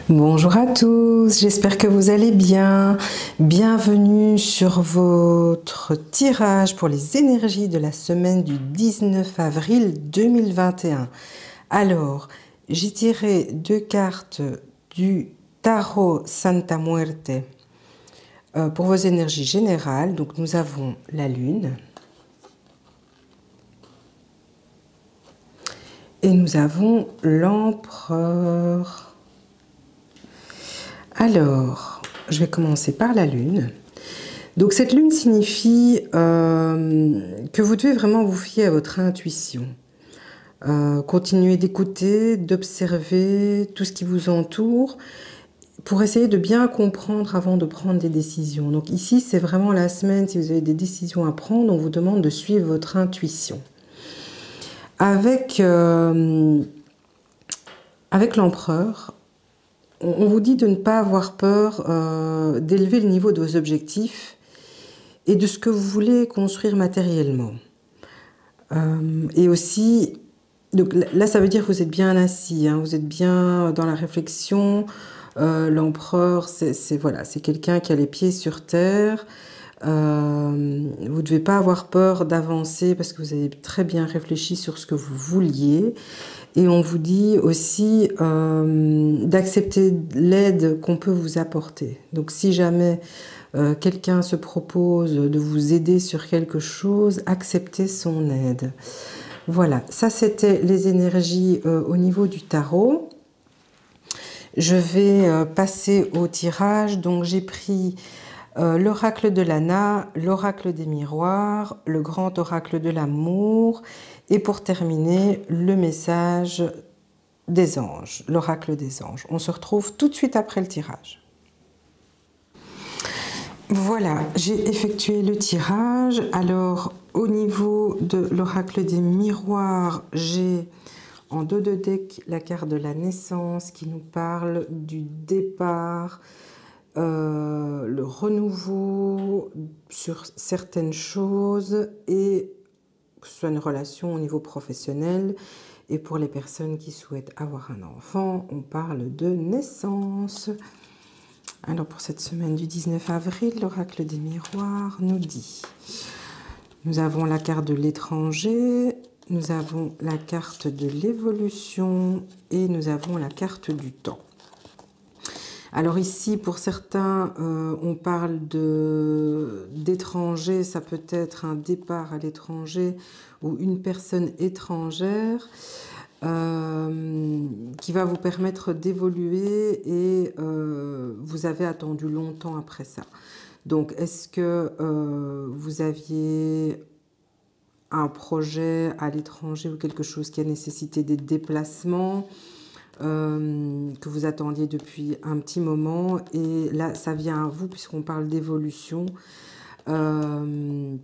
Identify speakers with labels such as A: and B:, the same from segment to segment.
A: Bonjour à tous, j'espère que vous allez bien. Bienvenue sur votre tirage pour les énergies de la semaine du 19 avril 2021. Alors, j'ai tiré deux cartes du tarot Santa Muerte pour vos énergies générales. Donc nous avons la lune et nous avons l'empereur. Alors, je vais commencer par la lune. Donc cette lune signifie que vous devez vraiment vous fier à votre intuition. Continuez d'écouter, d'observer tout ce qui vous entoure pour essayer de bien comprendre avant de prendre des décisions. Donc ici, c'est vraiment la semaine, si vous avez des décisions à prendre, on vous demande de suivre votre intuition. Avec l'empereur, on vous dit de ne pas avoir peur d'élever le niveau de vos objectifs et de ce que vous voulez construire matériellement. Et aussi, donc là ça veut dire que vous êtes bien assis, hein, vous êtes bien dans la réflexion. L'empereur, c'est quelqu'un qui a les pieds sur terre. Vous ne devez pas avoir peur d'avancer parce que vous avez très bien réfléchi sur ce que vous vouliez. Et on vous dit aussi d'accepter l'aide qu'on peut vous apporter. Donc si jamais quelqu'un se propose de vous aider sur quelque chose, acceptez son aide. Voilà, ça c'était les énergies au niveau du tarot. Je vais passer au tirage. Donc j'ai pris l'oracle de l'Anna, l'oracle des miroirs, le grand oracle de l'amour et pour terminer, le message des anges, l'oracle des anges. On se retrouve tout de suite après le tirage. Voilà, j'ai effectué le tirage. Alors, au niveau de l'oracle des miroirs, j'ai en dos de deck la carte de la naissance qui nous parle du départ, le renouveau sur certaines choses et que ce soit une relation au niveau professionnel. Et pour les personnes qui souhaitent avoir un enfant, on parle de naissance. Alors pour cette semaine du 19 avril, l'oracle des miroirs nous dit, nous avons la carte de l'étranger, nous avons la carte de l'évolution et nous avons la carte du temps. Alors ici, pour certains, on parle d'étranger, ça peut être un départ à l'étranger ou une personne étrangère qui va vous permettre d'évoluer et vous avez attendu longtemps après ça. Donc, est-ce que vous aviez un projet à l'étranger ou quelque chose qui a nécessité des déplacements que vous attendiez depuis un petit moment et là ça vient à vous puisqu'on parle d'évolution. On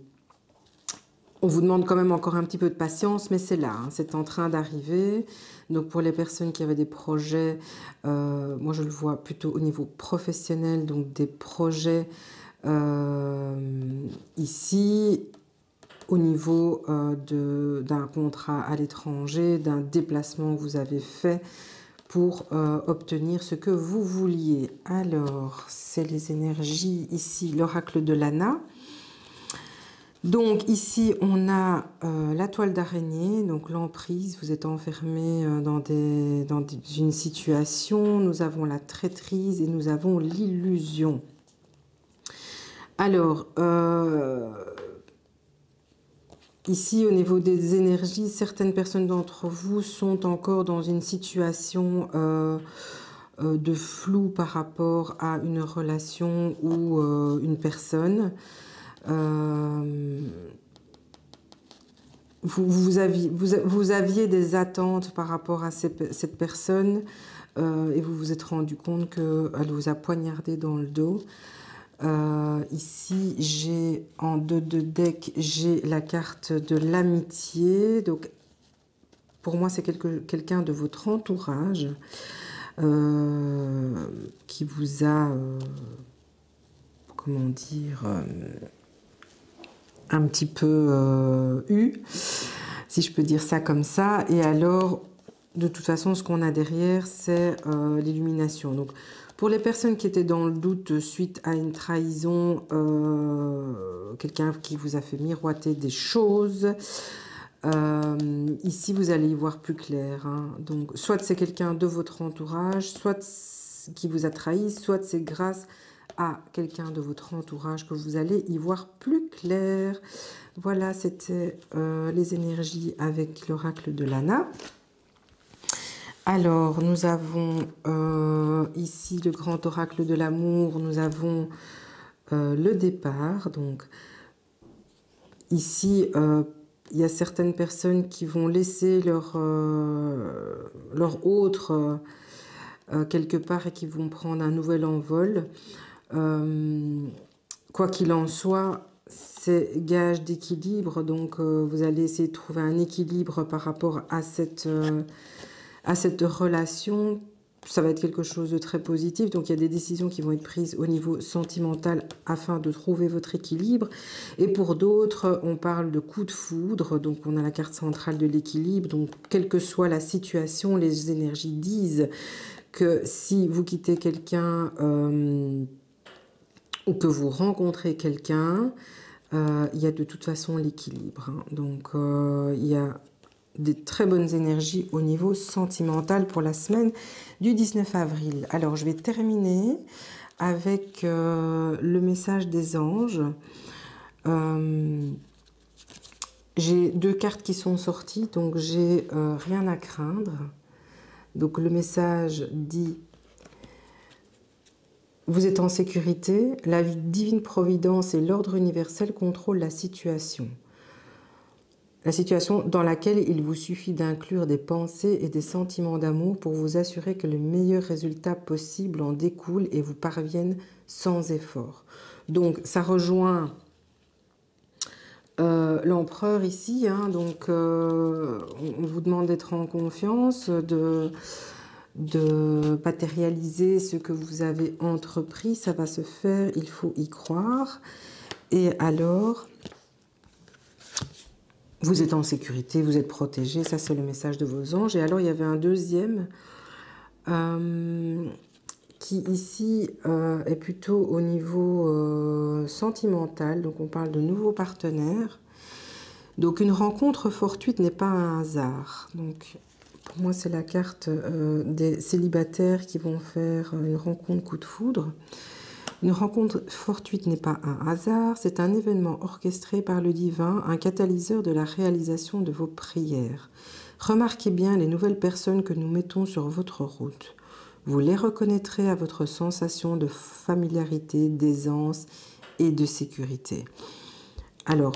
A: vous demande quand même encore un petit peu de patience, mais c'est là, hein, c'est en train d'arriver. Donc pour les personnes qui avaient des projets, moi je le vois plutôt au niveau professionnel, donc des projets ici au niveau d'un contrat à l'étranger, d'un déplacement que vous avez fait pour obtenir ce que vous vouliez. Alors, c'est les énergies ici, l'oracle de l'Anna. Donc ici, on a la toile d'araignée, donc l'emprise, vous êtes enfermé dans une situation. Nous avons la traîtrise et nous avons l'illusion. Alors, ici, au niveau des énergies, certaines personnes d'entre vous sont encore dans une situation de flou par rapport à une relation ou une personne. Vous aviez des attentes par rapport à cette personne et vous vous êtes rendu compte qu'elle vous a poignardé dans le dos. Ici, j'ai en dos de deck, j'ai la carte de l'amitié. Donc, pour moi, c'est quelqu'un de votre entourage qui vous a, comment dire, un petit peu eu, si je peux dire ça comme ça. Et alors, de toute façon, ce qu'on a derrière, c'est l'illumination. Donc, pour les personnes qui étaient dans le doute suite à une trahison, quelqu'un qui vous a fait miroiter des choses, ici, vous allez y voir plus clair. Hein. Donc, soit c'est quelqu'un de votre entourage, soit qui vous a trahi, soit c'est grâce à quelqu'un de votre entourage que vous allez y voir plus clair. Voilà, c'était les énergies avec l'oracle de Lana. Alors, nous avons ici le grand oracle de l'amour, nous avons le départ. Donc, ici, il y a certaines personnes qui vont laisser leur autre quelque part et qui vont prendre un nouvel envol. Quoi qu'il en soit, c'est gage d'équilibre, donc vous allez essayer de trouver un équilibre par rapport à cette relation. Ça va être quelque chose de très positif, donc il y a des décisions qui vont être prises au niveau sentimental afin de trouver votre équilibre. Et pour d'autres, on parle de coup de foudre, donc on a la carte centrale de l'équilibre, donc quelle que soit la situation, les énergies disent que si vous quittez quelqu'un ou que vous rencontrez quelqu'un, il y a de toute façon l'équilibre. Hein. Donc il y a des très bonnes énergies au niveau sentimental pour la semaine du 19 avril. Alors, je vais terminer avec le message des anges. J'ai 2 cartes qui sont sorties, donc j'ai rien à craindre. Donc, le message dit: vous êtes en sécurité, la divine providence et l'ordre universel contrôlent la situation. La situation dans laquelle il vous suffit d'inclure des pensées et des sentiments d'amour pour vous assurer que le meilleur résultat possible en découle et vous parvienne sans effort. Donc, ça rejoint l'empereur ici. Hein, donc, on vous demande d'être en confiance, de matérialiser ce que vous avez entrepris. Ça va se faire, il faut y croire. Et alors... vous êtes en sécurité, vous êtes protégé, ça c'est le message de vos anges. Et alors il y avait un deuxième qui ici est plutôt au niveau sentimental. Donc on parle de nouveaux partenaires. Donc une rencontre fortuite n'est pas un hasard. Donc pour moi c'est la carte des célibataires qui vont faire une rencontre coup de foudre. Une rencontre fortuite n'est pas un hasard, c'est un événement orchestré par le divin, un catalyseur de la réalisation de vos prières. Remarquez bien les nouvelles personnes que nous mettons sur votre route. Vous les reconnaîtrez à votre sensation de familiarité, d'aisance et de sécurité. Alors,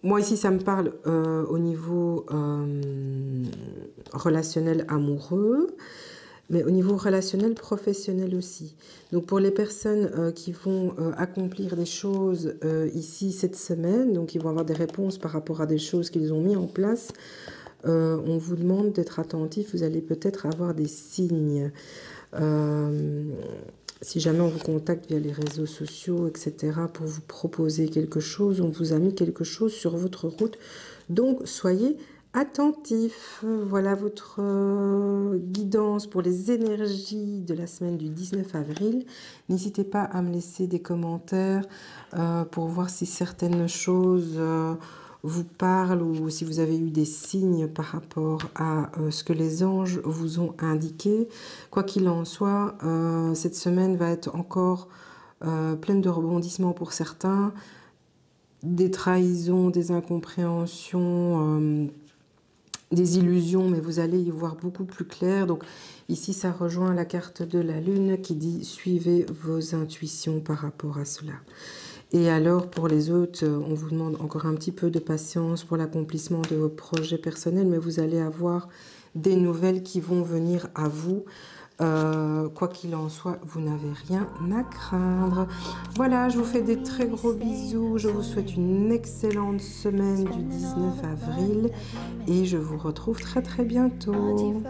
A: moi ici ça me parle au niveau relationnel amoureux. Mais au niveau relationnel, professionnel aussi. Donc pour les personnes qui vont accomplir des choses ici cette semaine, donc ils vont avoir des réponses par rapport à des choses qu'ils ont mis en place, on vous demande d'être attentif, vous allez peut-être avoir des signes. Si jamais on vous contacte via les réseaux sociaux, etc., pour vous proposer quelque chose, on vous a mis quelque chose sur votre route. Donc soyez attentif. Voilà votre guidance pour les énergies de la semaine du 19 avril. N'hésitez pas à me laisser des commentaires pour voir si certaines choses vous parlent ou si vous avez eu des signes par rapport à ce que les anges vous ont indiqué. Quoi qu'il en soit, cette semaine va être encore pleine de rebondissements pour certains, des trahisons, des incompréhensions, des illusions, mais vous allez y voir beaucoup plus clair. Donc ici, ça rejoint la carte de la Lune qui dit « Suivez vos intuitions par rapport à cela ». Et alors, pour les autres, on vous demande encore un petit peu de patience pour l'accomplissement de vos projets personnels, mais vous allez avoir des nouvelles qui vont venir à vous. Quoi qu'il en soit, vous n'avez rien à craindre. Voilà, je vous fais des très gros bisous. Je vous souhaite une excellente semaine du 19 avril et je vous retrouve très très bientôt.